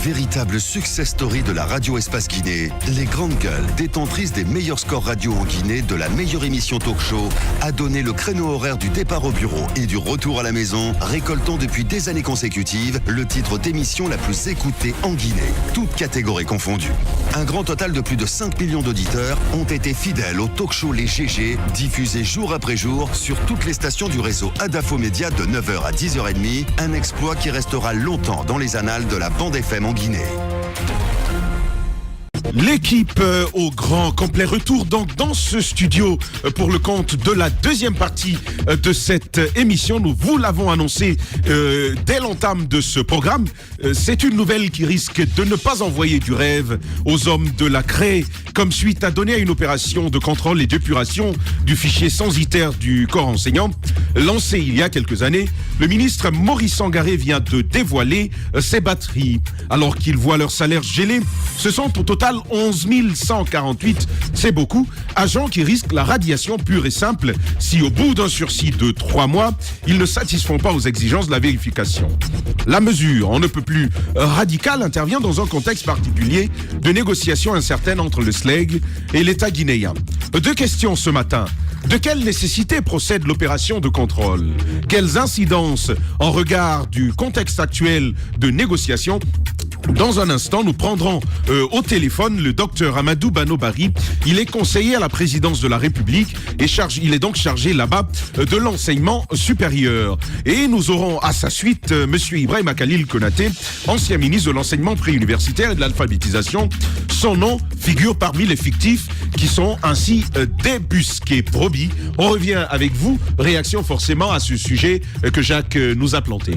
Véritable success story de la radio Espace Guinée, les Grandes Gueules, détentrices des meilleurs scores radio en Guinée, de la meilleure émission talk show, a donné le créneau horaire du départ au bureau et du retour à la maison, récoltant depuis des années consécutives le titre d'émission la plus écoutée en Guinée, toutes catégories confondues. Un grand total de plus de 5 millions d'auditeurs ont été fidèles au talk show Les GG, diffusé jour après jour sur toutes les stations du réseau Adafo Média de 9h à 10h30, un exploit qui restera longtemps dans les annales de la bande FM en Guinée. L'équipe au grand complet retour donc dans ce studio pour le compte de la deuxième partie de cette émission. Nous vous l'avons annoncé dès l'entame de ce programme. C'est une nouvelle qui risque de ne pas envoyer du rêve aux hommes de la CRE comme suite à donner à une opération de contrôle et d'épuration du fichier censitaire du corps enseignant lancé il y a quelques années. Le ministre Maurice Sangaré vient de dévoiler ses batteries. Alors qu'ils voient leur salaire gelé, ce sont au total 11 148, c'est beaucoup, agents qui risquent la radiation pure et simple si au bout d'un sursis de 3 mois, ils ne satisfont pas aux exigences de la vérification. La mesure, on ne peut plus radicale, intervient dans un contexte particulier de négociations incertaines entre le SLEG et l'État guinéen. Deux questions ce matin. De quelle nécessité procède l'opération de contrôle? Quelles incidences en regard du contexte actuel de négociation? Dans un instant, nous prendrons au téléphone le docteur Amadou Bano-Bari. Il est conseiller à la présidence de la République et il est donc chargé là-bas de l'enseignement supérieur. Et nous aurons à sa suite monsieur Ibrahima Khalil Konaté, ancien ministre de l'enseignement préuniversitaire et de l'alphabétisation. Son nom figure parmi les fictifs qui sont ainsi débusqués. Promis, on revient avec vous. Réaction forcément à ce sujet que Jacques nous a planté.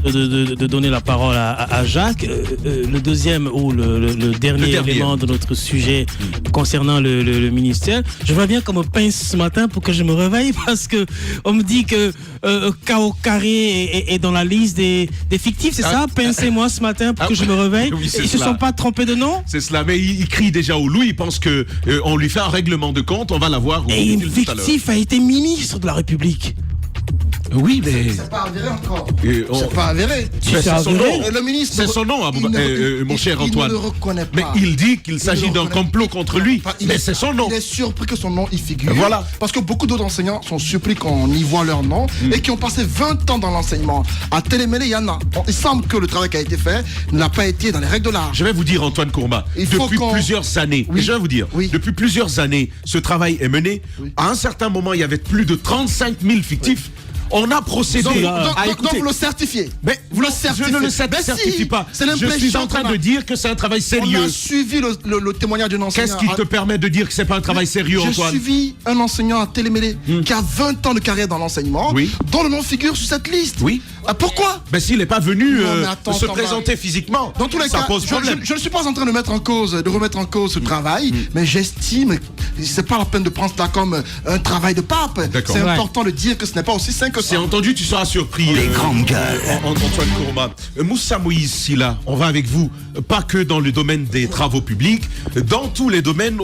De donner la parole à Jacques. Le deuxième ou le dernier élément de notre sujet concernant le ministère. Je vois bien qu'on me pince ce matin pour que je me réveille parce que on me dit que K.O. Carré est dans la liste des fictifs, c'est ça? Pincez-moi ce matin pour que je me réveille. Oui, ils ne se sont pas trompés de nom? C'est cela, mais il crie déjà au loup, il pense qu'on lui fait un règlement de compte, on va l'avoir. Et un fictif a été ministre de la République. Oui, mais... C'est pas avéré encore. C'est pas avéré. C'est son nom. Le ministre... C'est son nom, mon cher Antoine. Il ne le reconnaît pas. Mais il dit qu'il s'agit d'un complot contre lui. Mais c'est son nom. Il est surpris que son nom y figure. Voilà. Parce que beaucoup d'autres enseignants sont surpris qu'on y voit leur nom et qui ont passé 20 ans dans l'enseignement. À Télémélé, il y en a. Il semble que le travail qui a été fait n'a pas été dans les règles de l'art. Je vais vous dire, Antoine Courma, depuis plusieurs années, depuis plusieurs années, ce travail est mené. À un certain moment, il y avait plus de 35 000 fictifs. On a procédé à écouter. Donc vous le certifiez. Mais vous le certifiez. Je ne le certifie pas. Je suis en train de dire que c'est un travail sérieux. On a suivi le témoignage d'un enseignant. Qu'est-ce qui te permet de dire que c'est pas un travail sérieux, Antoine? J'ai suivi un enseignant à Télémélé qui a 20 ans de carrière dans l'enseignement, dont le nom figure sur cette liste. Oui. Pourquoi? Ben s'il n'est pas venu se présenter physiquement, dans tous les ça cas, pose problème. Je ne suis pas en train de remettre en cause ce travail, mais j'estime que c'est pas la peine de prendre ça comme un travail de pape. C'est important de dire que ce n'est pas aussi sain que ça. C'est entendu, tu seras surpris. Les grandes gueules. Antoine Courma. Moussa Moïse Silla, on va avec vous, pas que dans le domaine des travaux publics, dans tous les domaines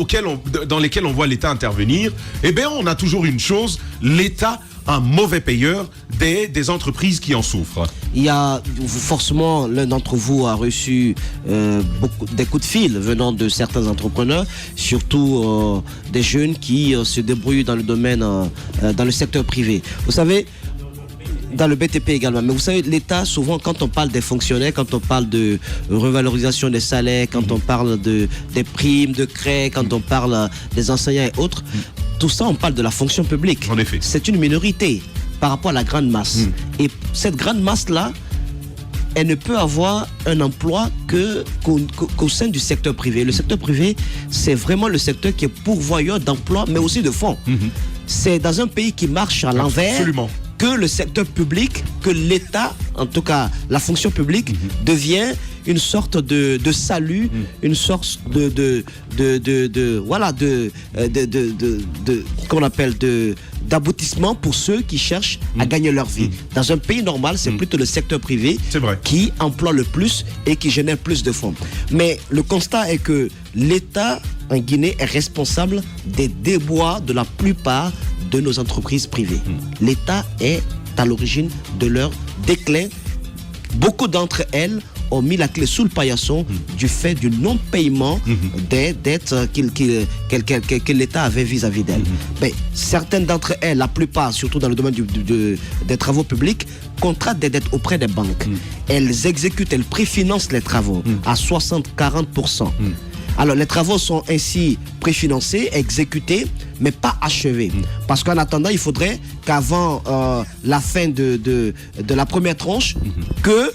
dans lesquels on voit l'État intervenir. Eh bien, on a toujours une chose, l'État, un mauvais payeur des entreprises qui en souffrent. Il y a forcément, l'un d'entre vous a reçu des coups de fil venant de certains entrepreneurs, surtout des jeunes qui se débrouillent dans le domaine, dans le secteur privé. Vous savez, dans le BTP également. Mais vous savez, l'État, souvent, quand on parle des fonctionnaires, quand on parle de revalorisation des salaires, quand on parle des primes de CRE, quand on parle des enseignants et autres, tout ça, on parle de la fonction publique. En effet. C'est une minorité par rapport à la grande masse. Et cette grande masse-là, elle ne peut avoir un emploi qu'au sein du secteur privé. Le secteur privé, c'est vraiment le secteur qui est pourvoyeur d'emplois, mais aussi de fonds. C'est dans un pays qui marche à l'envers que le secteur public, que l'État, en tout cas la fonction publique, devient une sorte de salut, une sorte qu'on appelle d'aboutissement pour ceux qui cherchent à gagner leur vie. Dans un pays normal, c'est plutôt le secteur privé qui emploie le plus et qui génère plus de fonds. Mais le constat est que l'État en Guinée est responsable des déboires de la plupart de nos entreprises privées. L'État est à l'origine de leur déclin. Beaucoup d'entre elles ont mis la clé sous le paillasson du fait du non-paiement des dettes que l'État avait vis-à-vis d'elles. Mais certaines d'entre elles, la plupart, surtout dans le domaine des travaux publics, contractent des dettes auprès des banques. Elles exécutent, elles préfinancent les travaux à 60-40%. Alors, les travaux sont ainsi préfinancés, exécutés, mais pas achevés. Parce qu'en attendant, il faudrait qu'avant la fin de la première tranche, que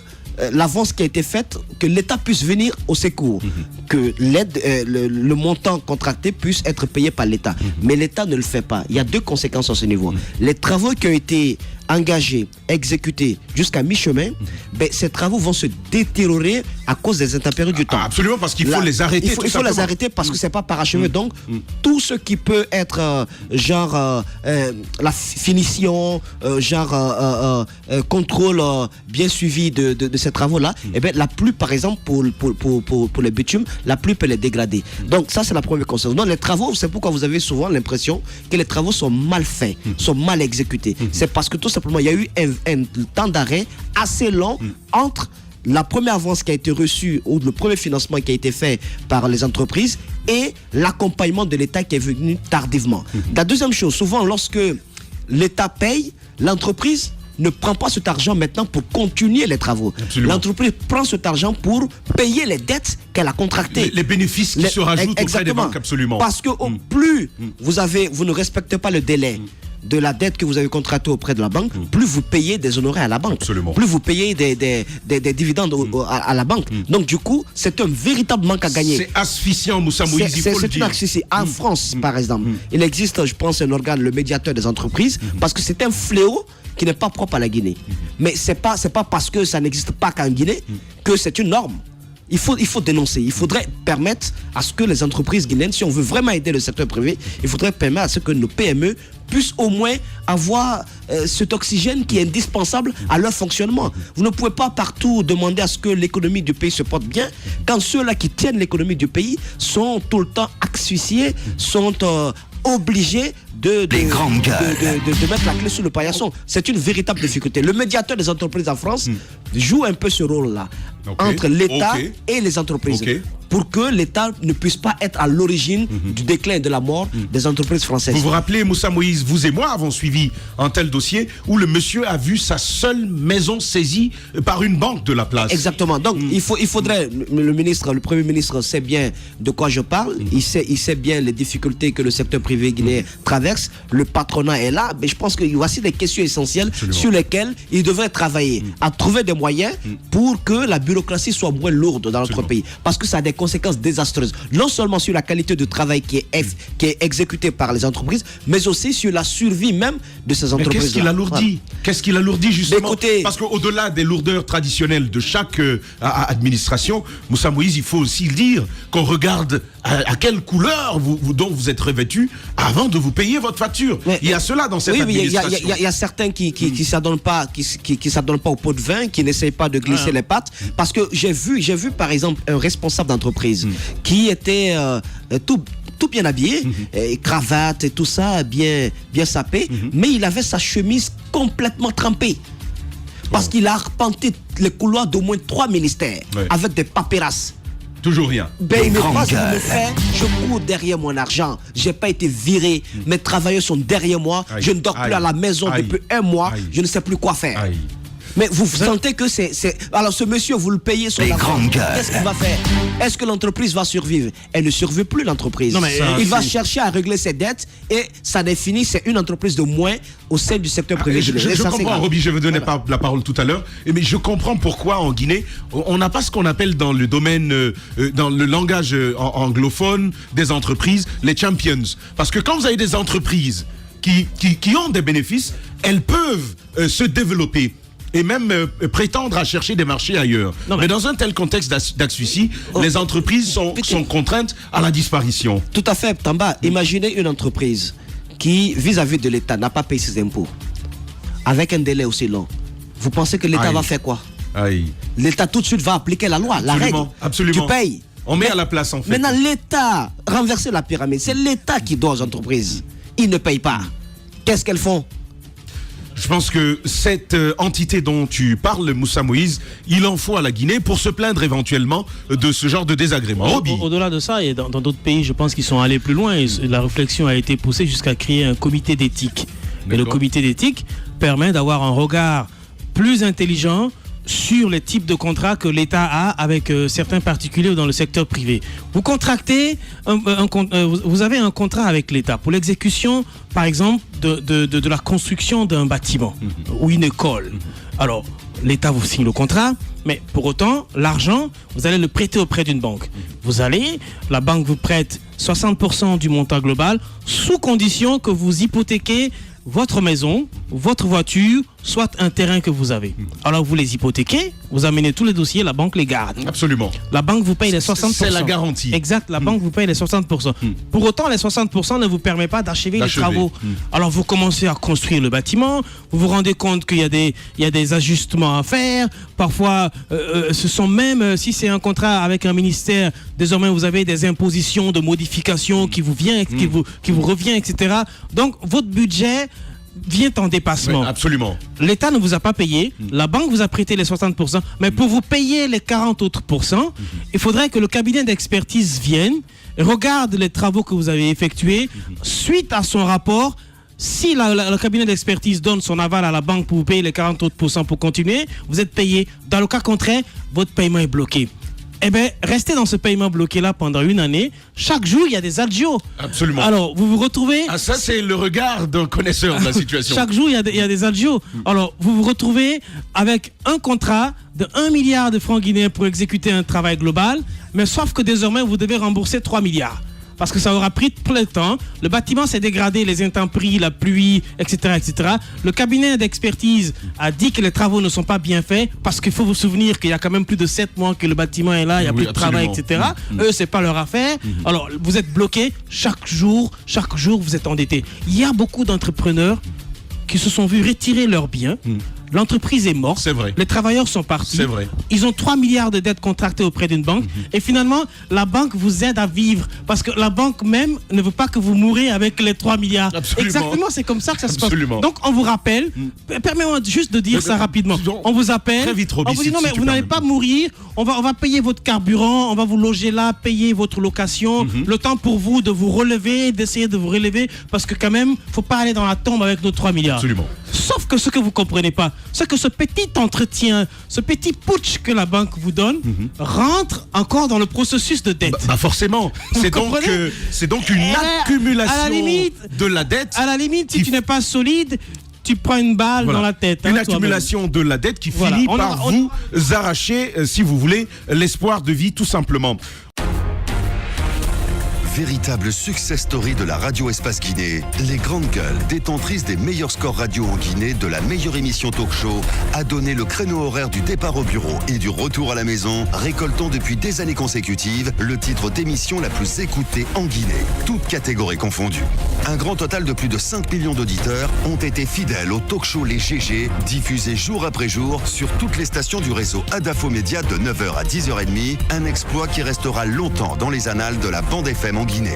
l'avance qui a été faite, que l'État puisse venir au secours, que l'aide, le montant contracté puisse être payé par l'État. Mais l'État ne le fait pas. Il y a deux conséquences à ce niveau. Les travaux qui ont été engagés, exécutés jusqu'à mi-chemin, ces travaux vont se détériorer à cause des intempéries du temps. Absolument, parce qu'il faut les arrêter. Il faut les arrêter parce que c'est pas parachevé. Donc, tout ce qui peut être la finition, contrôle bien suivi de ces travaux-là, la pluie, par exemple, pour les bitumes, la pluie peut les dégrader. Donc, ça, c'est la première conséquence. Donc, les travaux, c'est pourquoi vous avez souvent l'impression que les travaux sont mal faits, sont mal exécutés. C'est parce que tout simplement, il y a eu un temps d'arrêt assez long entre la première avance qui a été reçue ou le premier financement qui a été fait par les entreprises et l'accompagnement de l'État qui est venu tardivement. La deuxième chose, souvent lorsque l'État paye, l'entreprise ne prend pas cet argent maintenant pour continuer les travaux. L'entreprise prend cet argent pour payer les dettes qu'elle a contractées. Les bénéfices qui se rajoutent auprès des banques, absolument. Parce que plus vous ne respectez pas le délai de la dette que vous avez contractée auprès de la banque, plus vous payez des honoraires à la banque. Absolument. Plus vous payez des dividendes à la banque. Donc du coup, c'est un véritable manque à gagner. C'est asphyxiant, Moussa Moïse, il faut le dire. En France, par exemple, il existe, je pense, un organe, le médiateur des entreprises, parce que c'est un fléau qui n'est pas propre à la Guinée. Mais c'est pas parce que ça n'existe pas qu'en Guinée que c'est une norme. Il faut dénoncer. Il faudrait permettre à ce que les entreprises guinéennes, si on veut vraiment aider le secteur privé, il faudrait permettre à ce que nos PME puissent au moins avoir cet oxygène qui est indispensable à leur fonctionnement. Vous ne pouvez pas partout demander à ce que l'économie du pays se porte bien quand ceux-là qui tiennent l'économie du pays sont tout le temps asphyxiés, sont obligés de mettre la clé sous le paillasson. C'est une véritable difficulté. Le médiateur des entreprises en France joue un peu ce rôle-là entre l'État et les entreprises pour que l'État ne puisse pas être à l'origine du déclin et de la mort des entreprises françaises. Vous vous rappelez, Moussa Moïse, vous et moi avons suivi un tel dossier où le monsieur a vu sa seule maison saisie par une banque de la place. Exactement. Donc, il faudrait, le Premier ministre sait bien de quoi je parle, il sait bien les difficultés que le secteur privé guinéen traverse. Le patronat est là, mais je pense que voici des questions essentielles sur lesquelles il devrait travailler, à trouver des moyens pour que la bureaucratie soit moins lourde dans notre pays. Parce que ça a des conséquences désastreuses, non seulement sur la qualité de travail qui est exécuté par les entreprises, mais aussi sur la survie même de ces entreprises. Qu'est-ce qu'il alourdit Qu'est-ce qu'il alourdit justement? Parce qu'au-delà des lourdeurs traditionnelles de chaque administration, Moussa Moïse, il faut aussi le dire, qu'on regarde à quelle couleur dont vous êtes revêtu avant de vous payer votre facture. Il y a cela dans cette administration. Il y a certains qui s'adonnent pas, qui s'adonnent pas au pot de vin, qui n'essayent pas de glisser les pattes. Parce que j'ai vu par exemple un responsable d'entreprise qui était tout bien habillé, cravate et tout ça, bien sapé, mais il avait sa chemise complètement trempée. Parce qu'il a arpenté les couloirs d'au moins 3 ministères avec des papérasses. Toujours rien. Il me passe ce qu'il me fait, je cours derrière mon argent. J'ai pas été viré, mes travailleurs sont derrière moi, je ne dors plus à la maison depuis 1 mois, je ne sais plus quoi faire. Mais vous sentez que c'est... Alors ce monsieur, vous le payez son argent. Qu'est-ce qu'il va faire? Est-ce que l'entreprise va survivre? Elle ne survit plus, l'entreprise. Il va chercher à régler ses dettes et ça définit, c'est une entreprise de moins au sein du secteur privé. Je comprends, Roby, je vais donner la parole tout à l'heure, mais je comprends pourquoi en Guinée, on n'a pas ce qu'on appelle dans le domaine, dans le langage anglophone des entreprises, les champions. Parce que quand vous avez des entreprises qui ont des bénéfices, elles peuvent se développer et même prétendre à chercher des marchés ailleurs. Mais dans un tel contexte d'asphyxie, les entreprises sont contraintes à la disparition. Tout à fait, Tamba. Imaginez une entreprise qui, vis-à-vis de l'État, n'a pas payé ses impôts, avec un délai aussi long. Vous pensez que l'État va faire quoi? L'État tout de suite va appliquer la loi, la règle. Absolument. Tu payes. On met à la place, en fait. Maintenant, l'État, renverser la pyramide, c'est l'État qui doit aux entreprises. Ils ne payent pas. Qu'est-ce qu'elles font? Je pense que cette entité dont tu parles, Moussa Moïse, il en faut à la Guinée pour se plaindre éventuellement de ce genre de désagrément. Au-delà de ça, et dans d'autres pays, je pense qu'ils sont allés plus loin et la réflexion a été poussée jusqu'à créer un comité d'éthique. Et le comité d'éthique permet d'avoir un regard plus intelligent sur les types de contrats que l'État a avec certains particuliers dans le secteur privé. Vous contractez, vous avez un contrat avec l'État pour l'exécution, par exemple, de la construction d'un bâtiment ou une école. Alors, l'État vous signe le contrat, mais pour autant, l'argent, vous allez le prêter auprès d'une banque. La banque vous prête 60% du montant global, sous condition que vous hypothéquez votre maison, votre voiture, soit un terrain que vous avez. Alors vous les hypothéquez, vous amenez tous les dossiers, la banque les garde. Absolument. La banque vous paye les 60%. C'est la garantie. Exact, la banque vous paye les 60%. Pour autant, les 60% ne vous permet pas d'achever les travaux. Alors vous commencez à construire le bâtiment, vous vous rendez compte qu'il y a des ajustements à faire. Parfois, ce sont même, si c'est un contrat avec un ministère, désormais vous avez des impositions de modification qui vous revient, etc. Donc votre budget vient en dépassement. Oui, absolument. L'État ne vous a pas payé, la banque vous a prêté les 60%, mais pour vous payer les 40 autres %, il faudrait que le cabinet d'expertise vienne, regarde les travaux que vous avez effectués, suite à son rapport. Si le cabinet d'expertise donne son aval à la banque pour vous payer les 40 autres % pour continuer, vous êtes payé. Dans le cas contraire, votre paiement est bloqué. Eh bien, restez dans ce paiement bloqué-là pendant une année. Chaque jour, il y a des adios. Absolument. Alors, vous vous retrouvez... Ah, ça, c'est le regard d'un connaisseur de la situation. Chaque jour, il y a des adios. Alors, vous vous retrouvez avec un contrat de 1 milliard de francs guinéens pour exécuter un travail global, mais sauf que désormais, vous devez rembourser 3 milliards. Parce que ça aura pris plein de temps. Le bâtiment s'est dégradé, les intempéries, la pluie, etc., etc. Le cabinet d'expertise a dit que les travaux ne sont pas bien faits parce qu'il faut vous souvenir qu'il y a quand même plus de 7 mois que le bâtiment est là, il y a plus de travail, etc. Eux, c'est pas leur affaire. Alors, vous êtes bloqués chaque jour, vous êtes endettés. Il y a beaucoup d'entrepreneurs qui se sont vus retirer leurs biens. L'entreprise est morte. C'est vrai. Les travailleurs sont partis. C'est vrai. Ils ont 3 milliards de dettes contractées auprès d'une banque. Et finalement, la banque vous aide à vivre. Parce que la banque même ne veut pas que vous mourrez avec les 3 milliards. Absolument. Exactement, c'est comme ça que ça se passe. Absolument. Donc, on vous rappelle, permettez-moi juste de dire ça rapidement. On vous appelle, très vite, Roby, on vous dit non, si mais tu vous n'allez permets. pas mourir. On va payer votre carburant, on va vous loger là, payer votre location. Le temps pour vous de vous relever, d'essayer de vous relever. Parce que quand même, faut pas aller dans la tombe avec nos 3 milliards. Absolument. Sauf que ce que vous comprenez pas, c'est que ce petit entretien, ce petit putsch que la banque vous donne, rentre encore dans le processus de dette. Bah forcément, c'est donc une accumulation à la limite, de la dette. À la limite, si tu n'es pas solide, tu prends une balle dans la tête. Une accumulation de la dette qui finit par vous arracher, si vous voulez, l'espoir de vie tout simplement. Véritable success story de la radio Espace Guinée, les grandes gueules, détentrices des meilleurs scores radio en Guinée, de la meilleure émission talk show, a donné le créneau horaire du départ au bureau et du retour à la maison, récoltant depuis des années consécutives le titre d'émission la plus écoutée en Guinée, toutes catégories confondues. Un grand total de plus de 5 millions d'auditeurs ont été fidèles au talk show Les GG, diffusé jour après jour sur toutes les stations du réseau Adafo Média de 9h à 10h30, un exploit qui restera longtemps dans les annales de la bande FM en Guinée.